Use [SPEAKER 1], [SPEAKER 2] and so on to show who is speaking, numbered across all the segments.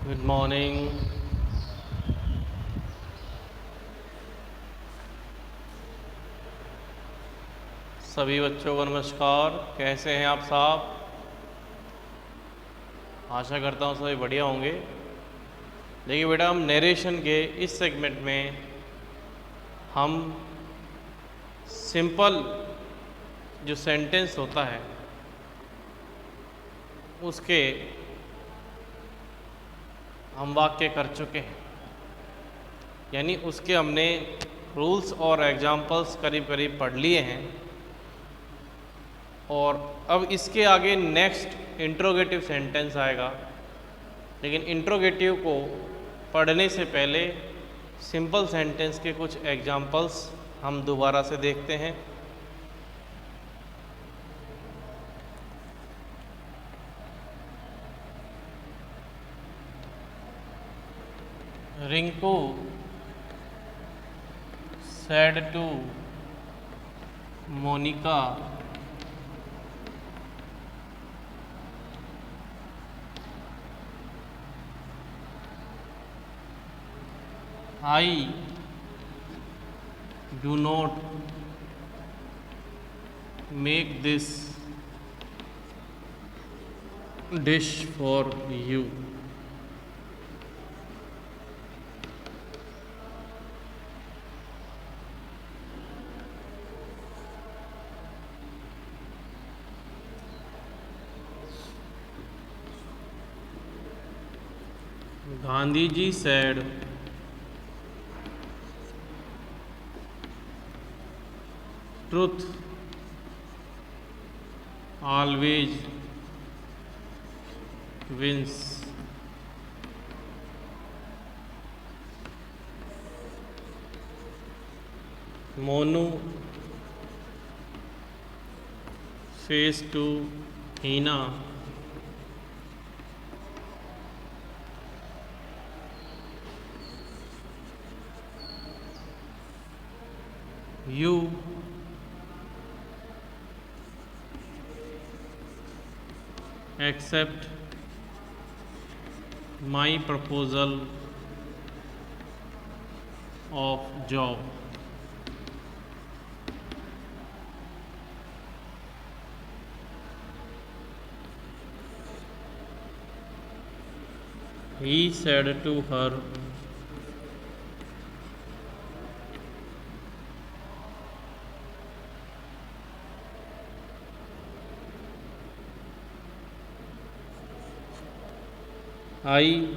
[SPEAKER 1] Good morning. सभी बच्चों को नमस्कार। कैसे हैं आप साहब? आशा करता हूँ सभी बढ़िया होंगे। देखिए बेटा, हम नरेशन के इस सेगमेंट में हम सिंपल जो सेंटेंस होता है उसके हम वाक्य कर चुके हैं, यानी उसके हमने रूल्स और एग्जाम्पल्स करीब करीब पढ़ लिए हैं। और अब इसके आगे नेक्स्ट इंट्रोगेटिव सेंटेंस आएगा, लेकिन इंट्रोगेटिव को पढ़ने से पहले सिंपल सेंटेंस के कुछ एग्जाम्पल्स हम दोबारा से देखते हैं। Rinku said to Monica, I do not make this dish for you. Gandhi ji said, truth always wins. Monu says to Hina, you accept my proposal of job. He said to her, I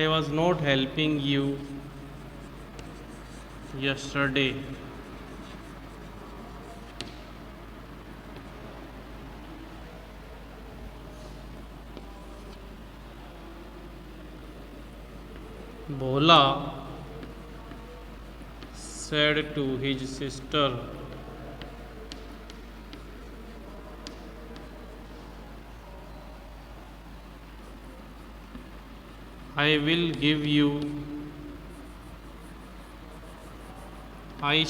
[SPEAKER 1] was not helping you yesterday. Bhola said to his sister, I shall give you a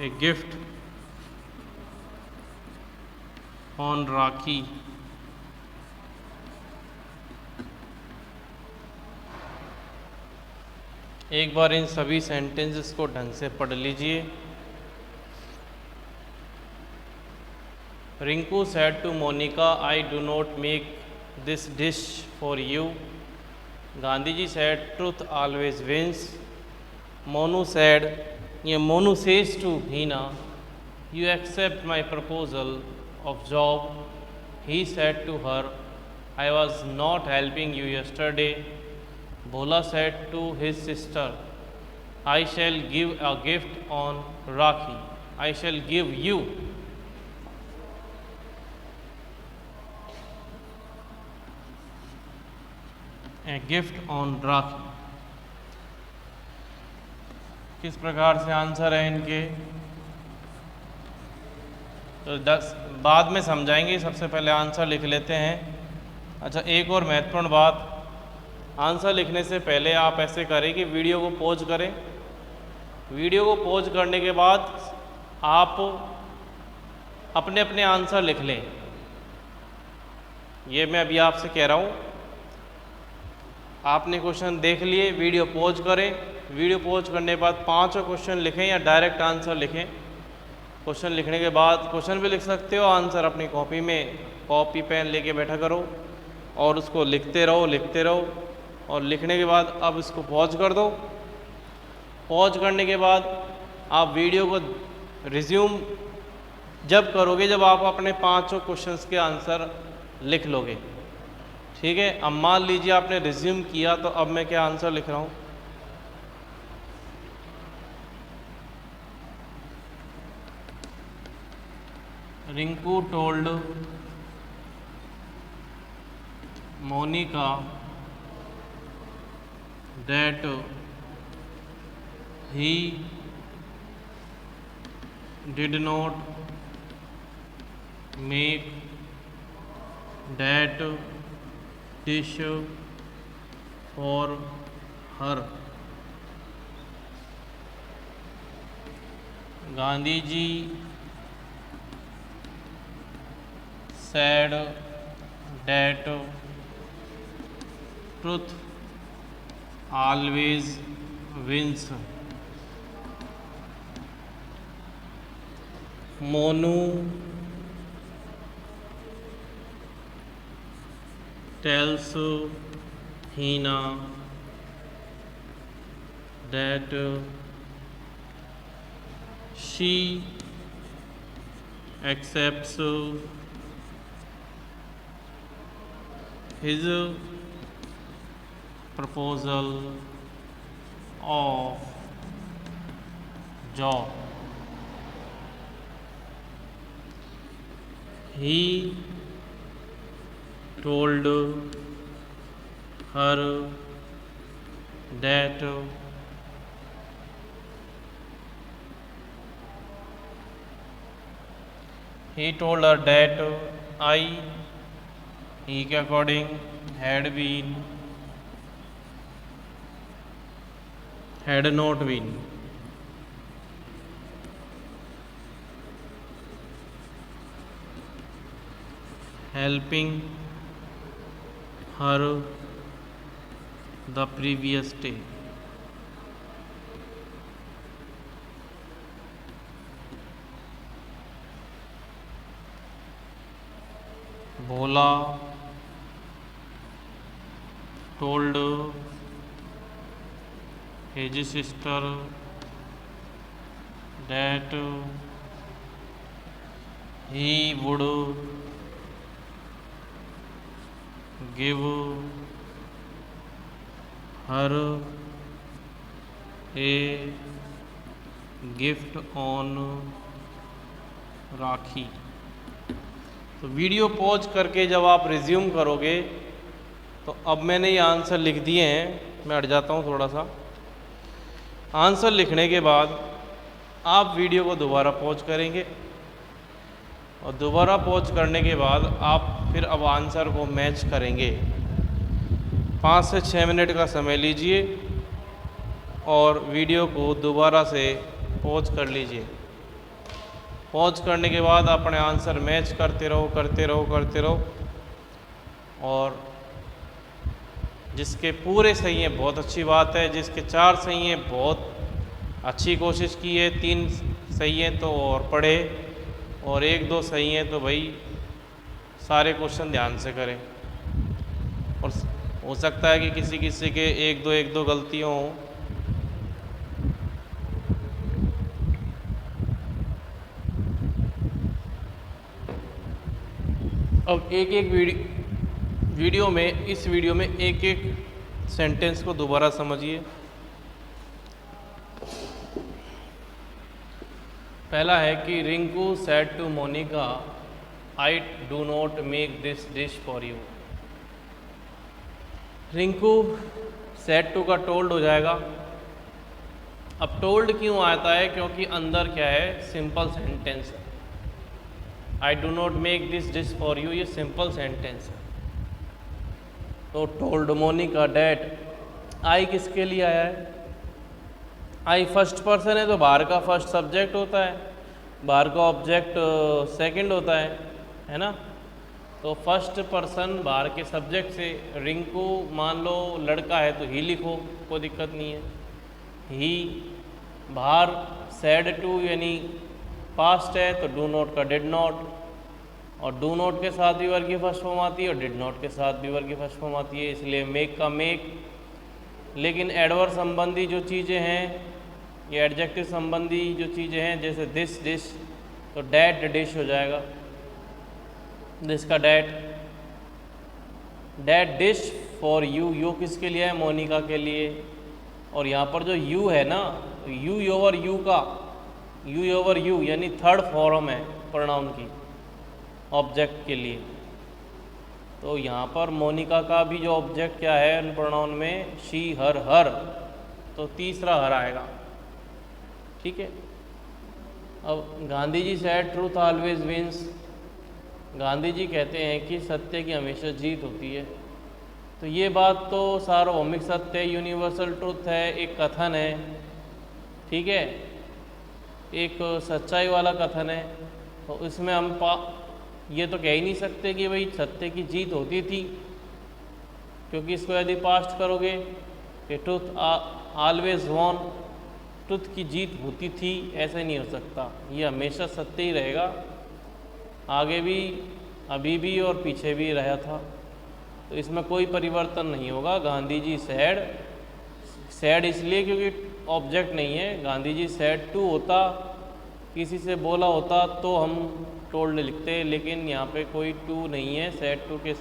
[SPEAKER 1] a gift on Rakhi. एक बार इन सभी sentences को ढंग से पढ़ लीजिए। Rinku said to Monica, I do not make this dish for you. Gandhiji said, truth always wins. Monu says to Hina, you accept my proposal of job. He said to her, I was not helping you yesterday. Bhola said to his sister, I shall give a gift on Rakhi. I shall give you a gift on Rakhi. किस प्रकार से answer है इनके? तो 10 बाद में समझाएंगे, सबसे पहले आंसर लिख लेते हैं। अच्छा, एक और महत्वपूर्ण बात, आंसर लिखने से पहले आप ऐसे करें कि वीडियो को पॉज करें। वीडियो को पॉज करने के बाद आप अपने अपने आंसर लिख लें। ये मैं अभी आपसे कह रहा हूँ, आपने क्वेश्चन देख लिए, वीडियो पॉज करें। वीडियो पॉज करने के बाद 5 क्वेश्चन लिखें या डायरेक्ट आंसर लिखें। क्वेश्चन लिखने के बाद क्वेश्चन भी लिख सकते हो, आंसर अपनी कॉपी में कॉपी पेन लेके बैठा करो और उसको लिखते रहो। और लिखने के बाद अब इसको पॉज कर दो। पॉज करने के बाद आप वीडियो को रिज्यूम जब करोगे जब आप अपने 5 क्वेश्चंस के आंसर लिख लोगे। ठीक है, अब मान लीजिए आपने रिज्यूम किया, तो अब मैं क्या आंसर लिख रहा हूँ। Rinku told Monika that he did not make that dish for her. Gandhi ji said that truth always wins. Monu tells Hina that she accepts his proposal of job. He told her that I, he के according, had not been helping her the previous day. Bhola told his sister that he would give her a gift on राखी। तो video pause करके जब आप resume करोगे, तो अब मैंने ये आंसर लिख दिए हैं, मैं हट जाता हूँ थोड़ा सा। आंसर लिखने के बाद आप वीडियो को दोबारा पॉज करेंगे और दोबारा पॉज करने के बाद आप फिर अब आंसर को मैच करेंगे। 5 से 6 मिनट का समय लीजिए और वीडियो को दोबारा से पॉज कर लीजिए। पॉज करने के बाद अपने आंसर मैच करते रहो और जिसके पूरे सही हैं बहुत अच्छी बात है, जिसके 4 सही हैं बहुत अच्छी कोशिश की है, 3 सही हैं तो और पढ़े, और 1-2 सही हैं तो भाई सारे क्वेश्चन ध्यान से करें। और हो सकता है कि किसी किसी के 1-2 गलतियाँ हों। अब एक वीडियो में, इस वीडियो में एक सेंटेंस को दोबारा समझिए। पहला है कि Rinku said to Monika, I do not make this dish for you. Rinku said to का टोल्ड हो जाएगा। अब टोल्ड क्यों आता है? क्योंकि अंदर क्या है, सिंपल सेंटेंस है। आई do not make this dish for you, ये सिंपल सेंटेंस है। तो टोल्ड मोनिका डैट, आई किसके लिए आया है? आई फर्स्ट पर्सन है तो बाहर का फर्स्ट सब्जेक्ट होता है, बाहर का ऑब्जेक्ट सेकंड होता है ना। तो फर्स्ट पर्सन बाहर के सब्जेक्ट से, रिंकू मान लो लड़का है तो ही लिखो, कोई दिक्कत नहीं है। ही बाहर सैड टू यानी पास्ट है तो डू नॉट का डिड नॉट, और डू नॉट के साथ भी वर्ग की फर्स्ट फॉर्म आती है और डिड नॉट के साथ भी वर्ग की फर्स्ट फॉर्म आती है, इसलिए मेक का मेक। लेकिन एडवर्ब संबंधी जो चीज़ें हैं, ये एडजेक्टिव संबंधी जो चीज़ें हैं, जैसे दिस डिश, तो डैट डिश हो जाएगा, दिस का that. That dish for you, you किसके लिए है? मोनिका के लिए। और यहाँ पर जो यू है ना, यू ओवर यू का, यू ओवर यू यानी थर्ड फॉर्म है प्रोनाउन की ऑब्जेक्ट के लिए। तो यहाँ पर मोनिका का भी जो ऑब्जेक्ट क्या है उन प्रोनाउन में, शी हर हर, तो तीसरा हर आएगा, ठीक है। अब Gandhi ji said truth always wins, Gandhi ji कहते हैं कि सत्य की हमेशा जीत होती है। तो ये बात तो सार्वभौमिक सत्य है, यूनिवर्सल ट्रूथ है, एक कथन है, ठीक है, एक सच्चाई वाला कथन है। तो इसमें हम ये तो कह ही नहीं सकते कि भाई सत्य की जीत होती थी, क्योंकि इसको यदि पास्ट करोगे कि ट्रुथ ऑलवेज वॉन, ट्रुथ की जीत होती थी, ऐसा नहीं हो सकता, ये हमेशा सत्य ही रहेगा, आगे भी, अभी भी और पीछे भी रहा था, तो इसमें कोई परिवर्तन नहीं होगा। गांधी जी सैड, सैड इसलिए क्योंकि ऑब्जेक्ट नहीं है, गांधी जी सैड टू होता, किसी से बोला होता तो हम टोल्ड लिखते, लेकिन यहाँ पे कोई टू नहीं है सैड टू के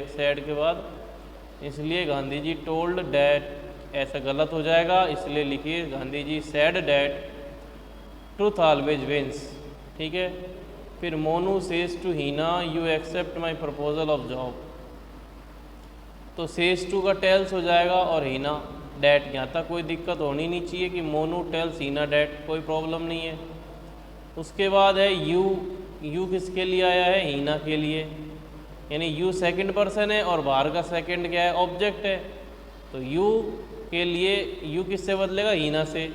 [SPEAKER 1] सैड के बाद, इसलिए गांधी जी टोल्ड डैट, ऐसा गलत हो जाएगा, इसलिए लिखिए Gandhi ji said that truth always wins, ठीक है। फिर Monu says to Heena you accept my proposal of job, तो सेज टू का टेल्स हो जाएगा और हीना डैट, यहाँ तक कोई दिक्कत होनी नहीं चाहिए कि मोनू टेल्स हीना डैट, कोई प्रॉब्लम नहीं है। उसके बाद है यू, यू किसके लिए आया है? हीना के लिए, यानी यू सेकंड पर्सन है और बाहर का सेकंड क्या है? ऑब्जेक्ट है, तो यू के लिए यू किससे बदलेगा? हीना से,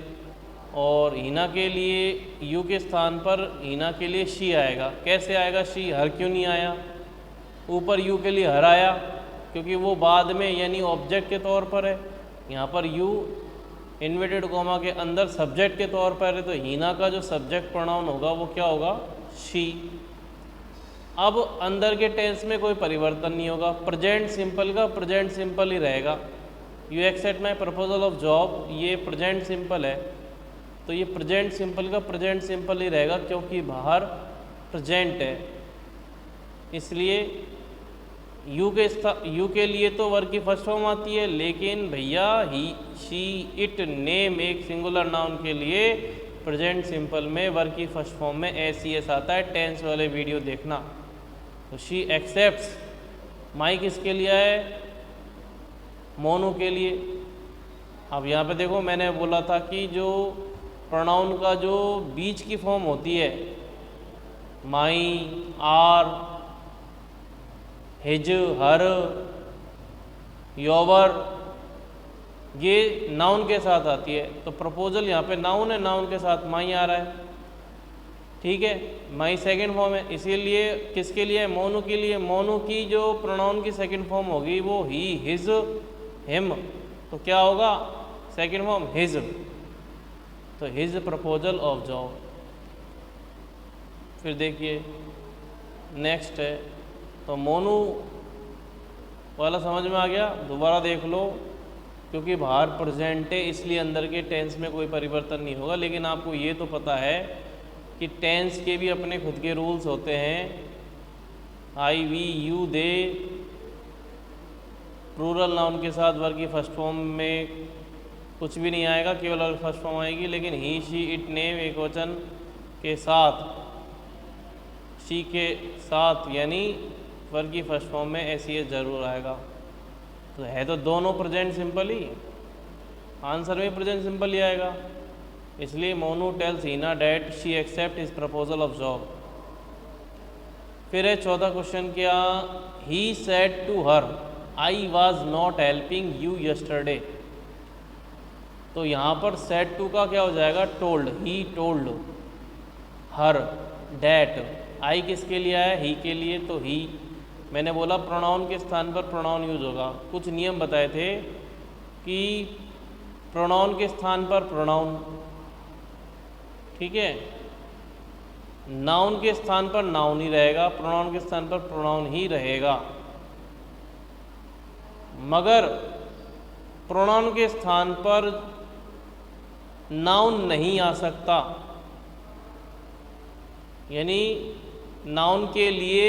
[SPEAKER 1] और हीना के लिए यू के स्थान पर हीना के लिए शी आएगा। कैसे आएगा शी? हर क्यों नहीं आया? ऊपर यू के लिए हर आया क्योंकि वो बाद में यानी ऑब्जेक्ट के तौर पर है, यहाँ पर यू इन्वर्टेड कॉमा के अंदर सब्जेक्ट के तौर पर है, तो हीना का जो सब्जेक्ट प्रोनाउन होगा वो क्या होगा? शी। अब अंदर के टेंस में कोई परिवर्तन नहीं होगा, प्रेजेंट सिंपल का प्रेजेंट सिंपल ही रहेगा। You accept my proposal of job, ये प्रेजेंट सिंपल है, तो ये प्रेजेंट सिंपल का प्रेजेंट सिंपल ही रहेगा क्योंकि बाहर प्रेजेंट है, इसलिए यू के लिए तो वर्ग की फर्स्ट फॉर्म आती है, लेकिन भैया ही, शी, इट, नेम एक सिंगुलर नाउन के लिए प्रेजेंट सिंपल में वर्ग की फर्स्ट फॉर्म में एस ई एस आता है, टेंस वाले वीडियो देखना। तो शी एक्सेप्ट्स, माई किसके लिए है? मोनू के लिए। अब यहाँ पे देखो मैंने बोला था कि जो प्रोनाउन का जो बीच की फॉर्म होती है, माई, आर, हिज, हर, योवर, ये नाउन के साथ आती है, तो प्रपोजल यहाँ पे नाउन है, नाउन के साथ माई आ रहा है, ठीक है। माई सेकंड फॉर्म है, इसीलिए किसके लिए? मोनू के लिए। मोनू की जो प्रोनाउन की सेकंड फॉर्म होगी वो ही, हिज, हिम, तो क्या होगा? सेकंड फॉर्म हिज, तो हिज प्रपोजल ऑफ जॉब। फिर देखिए नेक्स्ट है, तो मोनू वाला समझ में आ गया? दोबारा देख लो, क्योंकि बाहर प्रेजेंट है इसलिए अंदर के टेंस में कोई परिवर्तन नहीं होगा, लेकिन आपको ये तो पता है कि टेंस के भी अपने खुद के रूल्स होते हैं। I, we, you, they, plural noun के साथ वर्ग की फर्स्ट फॉर्म में कुछ भी नहीं आएगा, केवल वर्ग फर्स्ट फॉर्म आएगी, लेकिन ही, शी, इट, नेम एक वचन के साथ, शी के साथ यानी वर्ग की फर्स्ट फॉर्म में एस ई एस जरूर आएगा। तो है तो दोनों प्रेजेंट सिंपल ही, आंसर में प्रेजेंट सिंपल ही आएगा, इसलिए Monu tells Heena that she accept his proposal of job. फिर है 14 क्वेश्चन क्या, he said to her I was not helping you yesterday. तो यहाँ पर सेड टू का क्या हो जाएगा, told, he told her that, I किसके लिए आया, ही के लिए, तो ही। मैंने बोला प्रोनाउन के स्थान पर प्रोनाउन यूज होगा। कुछ नियम बताए थे कि प्रोनाउन के स्थान पर प्रोनाउन, ठीक है, नाउन के स्थान पर नाउन ही रहेगा, प्रोनाउन के स्थान पर प्रोनाउन ही रहेगा। मगर प्रोनाउन के स्थान पर नाउन नहीं आ सकता, यानी नाउन के लिए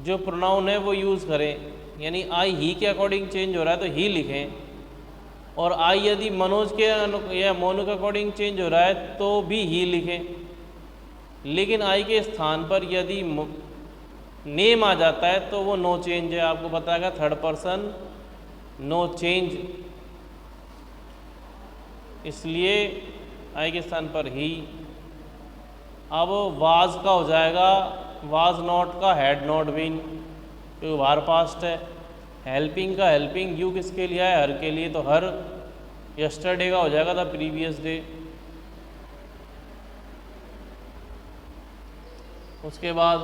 [SPEAKER 1] जो प्रोनाउन है वो यूज़ करें, यानी आई ही के अकॉर्डिंग चेंज हो रहा है तो ही लिखें, और आई यदि मनोज के या मोनू के अकॉर्डिंग चेंज हो रहा है तो भी ही लिखें। लेकिन आई के स्थान पर यदि नेम आ जाता है तो वो नो चेंज है, आपको बताएगा थर्ड पर्सन नो चेंज, इसलिए आई के स्थान पर ही। अब वाज का हो जाएगा, वाज नॉट का हैड नॉट बीन, क्योंकि वार पास्ट है। हेल्पिंग का हेल्पिंग यू किसके लिए है, हर के लिए, तो हर। यस्टरडे का हो जाएगा द प्रीवियस डे। उसके बाद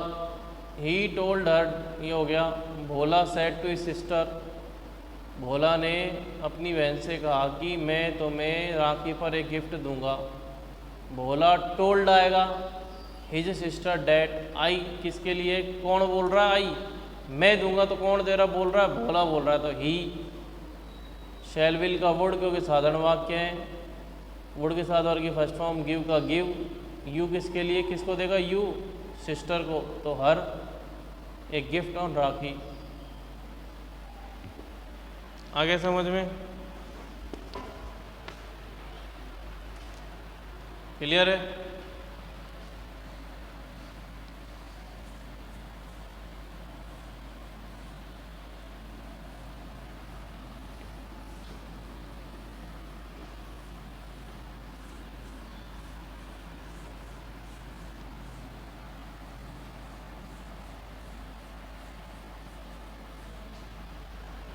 [SPEAKER 1] ही टोल्ड हर, ये हो गया। भोला सेड टू हिज सिस्टर, भोला ने अपनी बहन से कहा कि मैं तुम्हें राखी पर एक गिफ्ट दूंगा। भोला टोल्ड आएगा, हिज सिस्टर डैट, आई किसके लिए, कौन बोल रहा है, आई, मैं दूंगा तो कौन दे रहा, बोल रहा है, भोला बोल रहा है, तो ही। शैल विल का वुड, क्योंकि साधारण वाक्य है, वुड के साथ और की फर्स्ट फॉर्म, गिव का गिव, यू किसके लिए, किसको देगा, यू सिस्टर को, तो हर एक गिफ्ट ऑन राखी। आगे समझ में क्लियर है।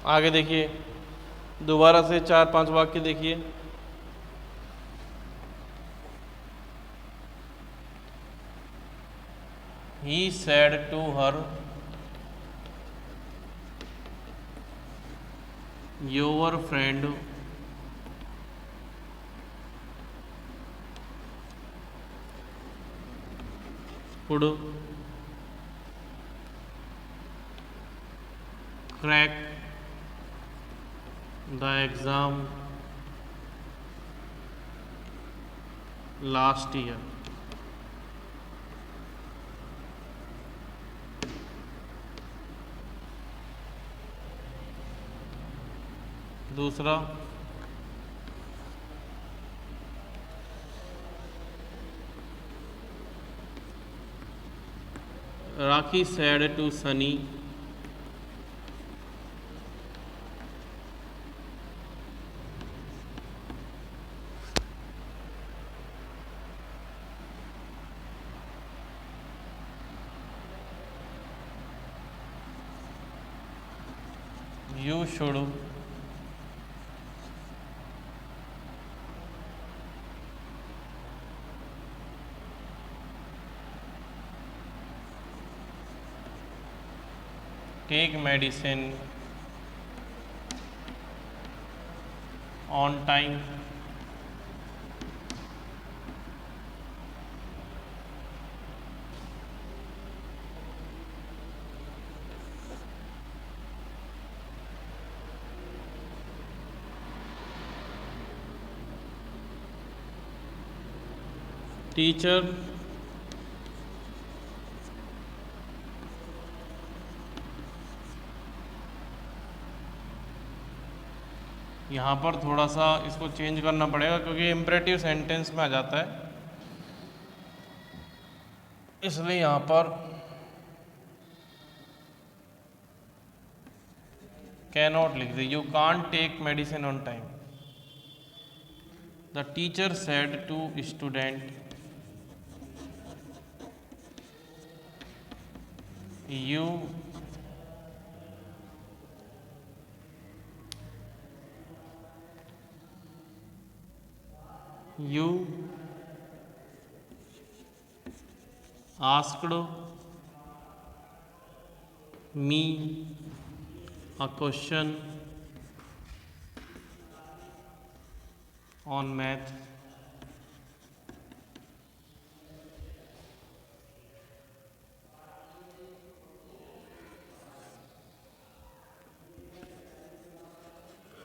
[SPEAKER 1] आगे देखिए, दोबारा से 4-5 वाक्य देखिए। He said to her, your friend could crack the exam last year. दूसरा, Rakhi said to Sunny, you should take medicine on time. Teacher यहाँ पर थोड़ा सा इसको चेंज करना पड़ेगा क्योंकि इम्परेटिव सेंटेंस में आ जाता है, इसलिए यहाँ पर कैनॉट लिख दे, you can't take medicine on time. The teacher said to student, you you asked me a question on math.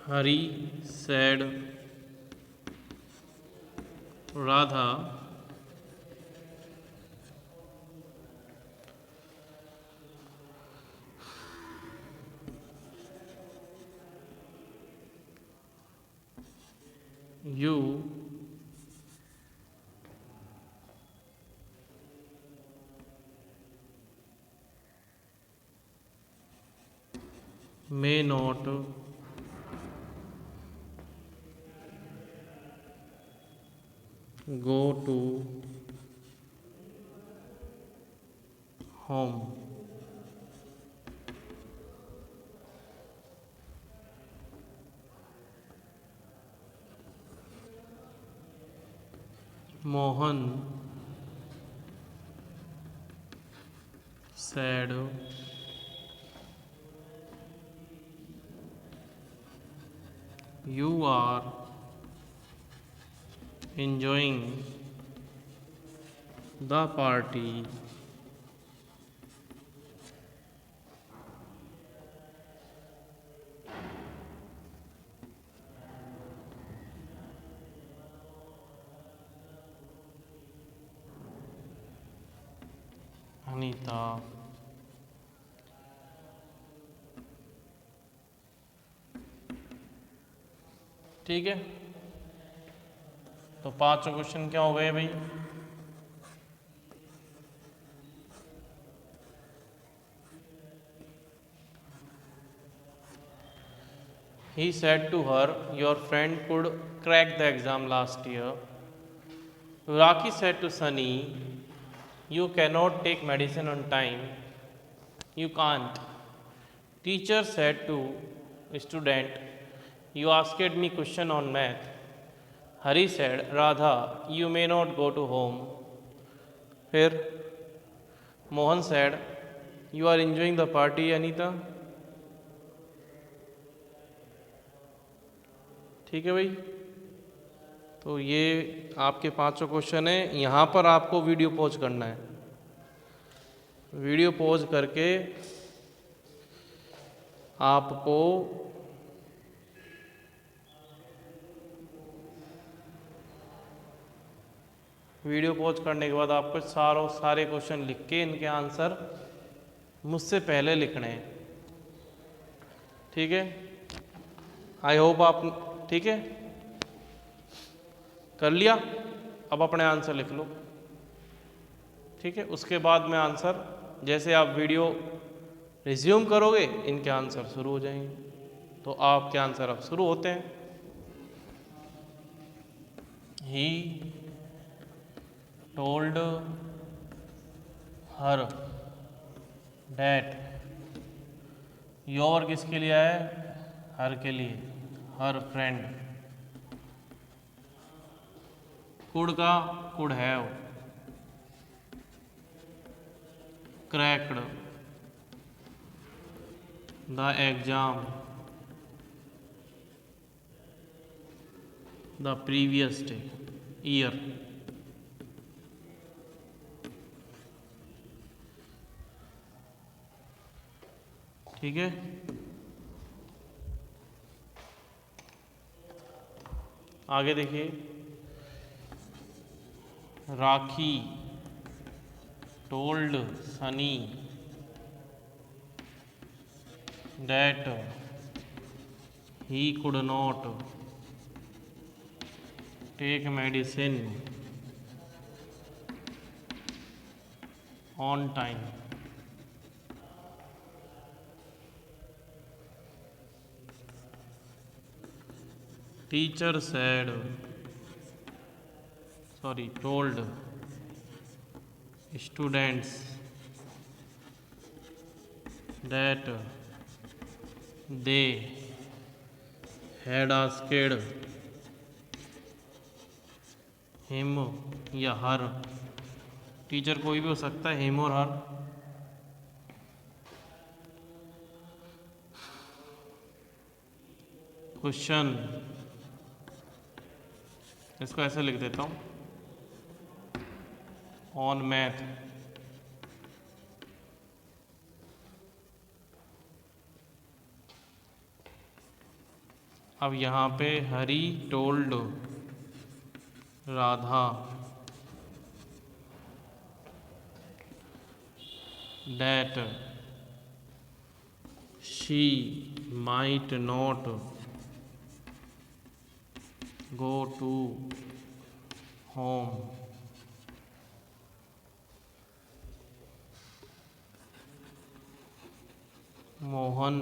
[SPEAKER 1] Hari said, Radha, you may not go to home. Mohan said, you are enjoying the party Anita. ठीक है, तो पांचों question क्या हो गए भाई? He said to her, your friend could crack the exam last year. Raki said to Sunny, you cannot take medicine on time. You can't. Teacher said to student, you asked me question on math. Hari said, Radha, you may not go to home. फिर Mohan said, you are enjoying the party, Anita. ठीक है भाई, तो ये आपके पांचों question है। यहाँ पर आपको वीडियो पॉज करना है। वीडियो पॉज करके आपको वीडियो पॉज करने के बाद आपको सारे क्वेश्चन लिख के इनके आंसर मुझसे पहले लिखने हैं। ठीक है, आई होप आप ठीक है कर लिया। अब अपने आंसर लिख लो। ठीक है, उसके बाद में आंसर जैसे आप वीडियो रिज्यूम करोगे इनके आंसर शुरू हो जाएंगे। तो आपके आंसर अब शुरू होते हैं। He told her that, your किसके लिए है? हर के लिए, हर फ्रेंड। कुड का could have, cracked the exam the previous day year. ठीक है, आगे देखिए। Rakhi told Sunny that he could not take medicine on time. Teacher told students that they had asked him या her, टीचर कोई भी हो सकता है, हिम और हर। क्वेश्चन, इसको ऐसे लिख देता हूँ, ऑन मैथ। अब यहाँ पे Hari told Radha that she might not go to home Mohan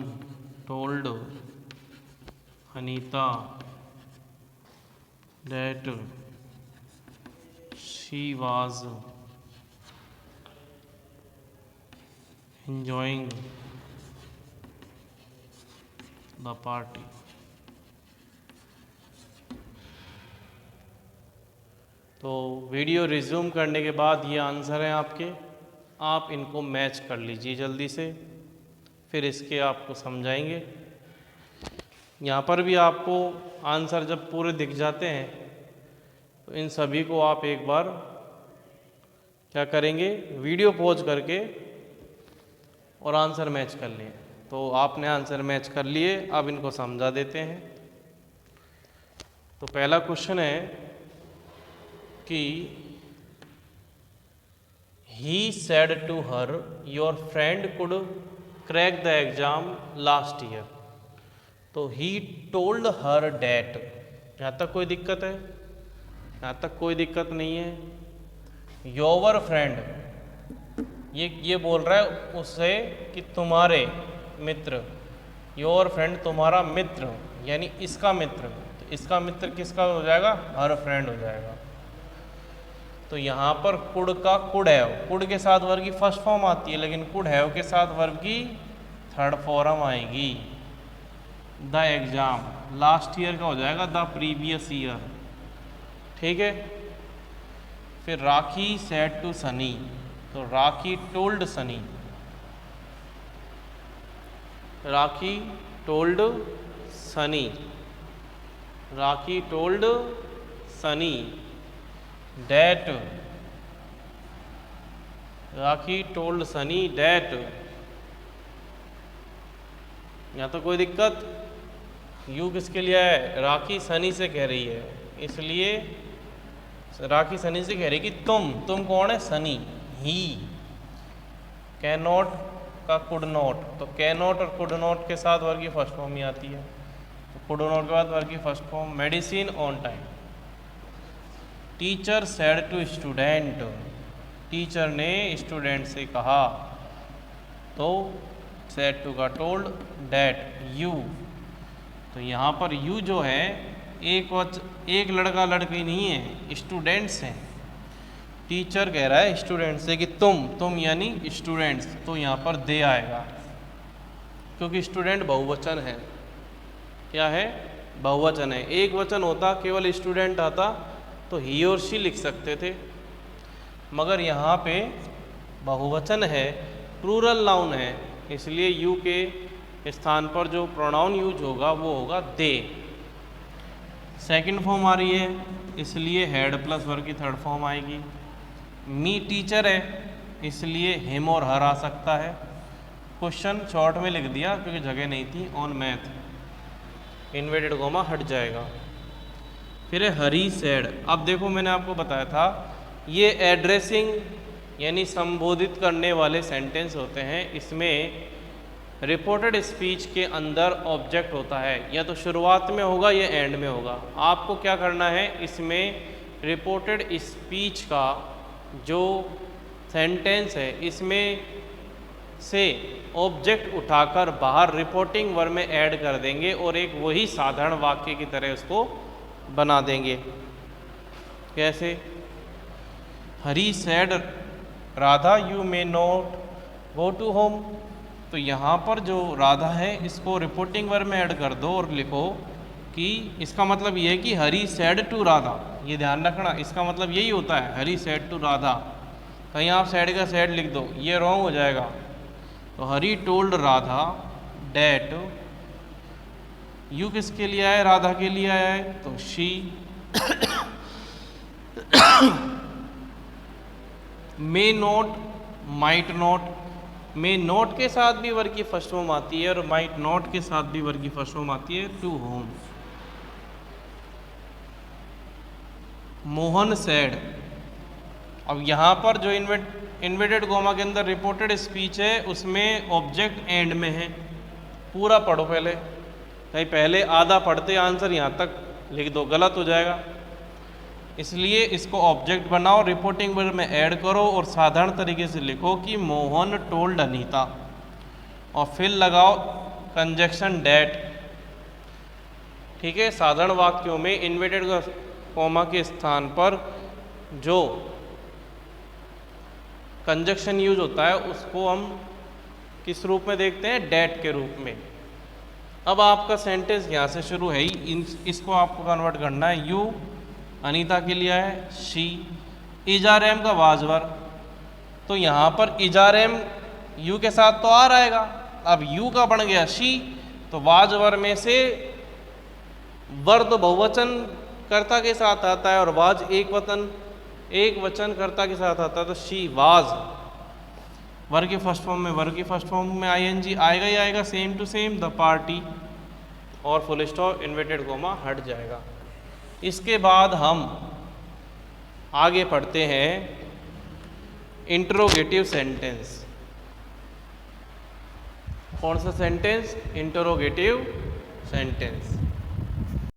[SPEAKER 1] told Anita that she was enjoying the party। तो वीडियो रिज्यूम करने के बाद ये आंसर हैं आपके, आप इनको मैच कर लीजिए जल्दी से, फिर इसके आपको समझाएंगे। यहाँ पर भी आपको आंसर जब पूरे दिख जाते हैं तो इन सभी को आप एक बार क्या करेंगे, वीडियो पॉज करके और आंसर मैच कर लिए। तो आपने आंसर मैच कर लिए, अब इनको समझा देते हैं। तो पहला क्वेश्चन है कि he said to her your friend could crack the exam last year। तो he told her that, यहाँ तक कोई दिक्कत है? यहाँ तक कोई दिक्कत नहीं है। your friend, ये बोल रहा है उससे कि तुम्हारे मित्र, योर फ्रेंड तुम्हारा मित्र, यानी इसका मित्र। तो इसका मित्र किसका हो जाएगा? हर फ्रेंड हो जाएगा। तो यहाँ पर कुड का कुड है, कुड के साथ वर्ब की फर्स्ट फॉर्म आती है, लेकिन कुड है के साथ वर्ब की थर्ड फॉर्म आएगी। द एग्जाम लास्ट ईयर का हो जाएगा द प्रीवियस ईयर, ठीक है। फिर राखी सेड टू सनी, तो Rakhi told Sunny, Rakhi told Sunny, Rakhi told Sunny that, Rakhi told Sunny that। यहाँ तो कोई दिक्कत, यू किसके लिए है? राखी सनी से कह रही है, इसलिए राखी सनी से कह रही है कि तुम कौन है? सनी। ही, कैन नॉट का कुड नॉट, तो कैन नॉट और कुड नॉट के साथ वर्ग की फर्स्ट फॉर्म ही आती है। तो कुड नॉट के बाद वर्ग की first form. Medicine on time. Teacher said to student, टीचर ने स्टूडेंट से कहा, तो सेड टू का टोल्ड डैट यू। तो यहाँ पर यू जो है एक लड़का लड़की नहीं है, स्टूडेंट्स हैं। टीचर कह रहा है स्टूडेंट से कि तुम यानी स्टूडेंट्स, तो यहाँ पर दे आएगा, क्योंकि स्टूडेंट बहुवचन है। क्या है? बहुवचन है। एक वचन होता, केवल स्टूडेंट आता, तो ही और शी लिख सकते थे, मगर यहाँ पे बहुवचन है, प्लूरल नाउन है, इसलिए यू के स्थान पर जो प्रोनाउन यूज होगा वो होगा दे। सेकंड फॉर्म आ रही है, इसलिए हेड प्लस वर्ब की थर्ड फॉर्म आएगी। मी टीचर है, इसलिए हिम और हर आ सकता है। क्वेश्चन शॉर्ट में लिख दिया क्योंकि जगह नहीं थी। ऑन मैथ, इन्वर्टेड कॉमा हट जाएगा। फिर है हरी सेड। अब देखो मैंने आपको बताया था ये एड्रेसिंग यानी संबोधित करने वाले सेंटेंस होते हैं। इसमें रिपोर्टेड स्पीच के अंदर ऑब्जेक्ट होता है, या तो शुरुआत में होगा या एंड में होगा। आपको क्या करना है, इसमें रिपोर्टेड स्पीच का जो सेंटेंस है इसमें से ऑब्जेक्ट उठाकर बाहर रिपोर्टिंग वर्ब में ऐड कर देंगे और एक वही साधारण वाक्य की तरह उसको बना देंगे। कैसे? Hari said Radha you may not go to home. तो यहाँ पर जो राधा है इसको रिपोर्टिंग वर्ब में ऐड कर दो और लिखो कि इसका मतलब ये है कि हरी सैड टू राधा। ये ध्यान रखना, इसका मतलब यही होता है, हरी सैड टू राधा। कहीं आप सैड का सैड लिख दो, ये रॉन्ग हो जाएगा। तो हरी टोल्ड राधा डैट, यू किसके लिए आया है? राधा के लिए आया है, तो she. May note, might note, may note के साथ भी वर्ग की फर्स्ट फॉर्म आती है और माइट नोट के साथ भी वर्ग की फर्स्ट फॉर्म आती है, टू होम। मोहन सैड, अब यहाँ पर जो इन्वर्टेड कोमा के अंदर रिपोर्टेड स्पीच है उसमें ऑब्जेक्ट एंड में है। पूरा पढ़ो पहले, कहीं पहले आधा पढ़ते आंसर यहाँ तक लिख दो, गलत हो जाएगा। इसलिए इसको ऑब्जेक्ट बनाओ, रिपोर्टिंग वर्ब में ऐड करो और साधारण तरीके से लिखो कि मोहन टोल्ड अनीता, और फिर लगाओ कंजक्शन डैट। ठीक है, साधारण वाक्यों में इन्वर्टेड कोमा के स्थान पर जो कंजक्शन यूज होता है उसको हम किस रूप में देखते हैं? डैट के रूप में। अब आपका सेंटेंस यहाँ से शुरू है ही, इसको आपको कन्वर्ट करना है। यू अनीता के लिए है, शी इजारेम का वाजवर, तो यहाँ पर इजारेम यू के साथ तो आ रहेगा, अब यू का बन गया शी, तो वाजवर में से वर तो बहुवचन कर्ता के साथ आता है और वाज एक वचन कर्ता के साथ आता है, तो शी वाज। वर्ग के फर्स्ट फॉर्म में वर्ग की फर्स्ट फॉर्म में आईएनजी आएगा ही आएगा, same to same the party, और फुल स्टॉप इन्वर्टेड कोमा हट जाएगा। इसके बाद हम आगे पढ़ते हैं इंटरोगेटिव सेंटेंस। कौन सा सेंटेंस? Interrogative sentence.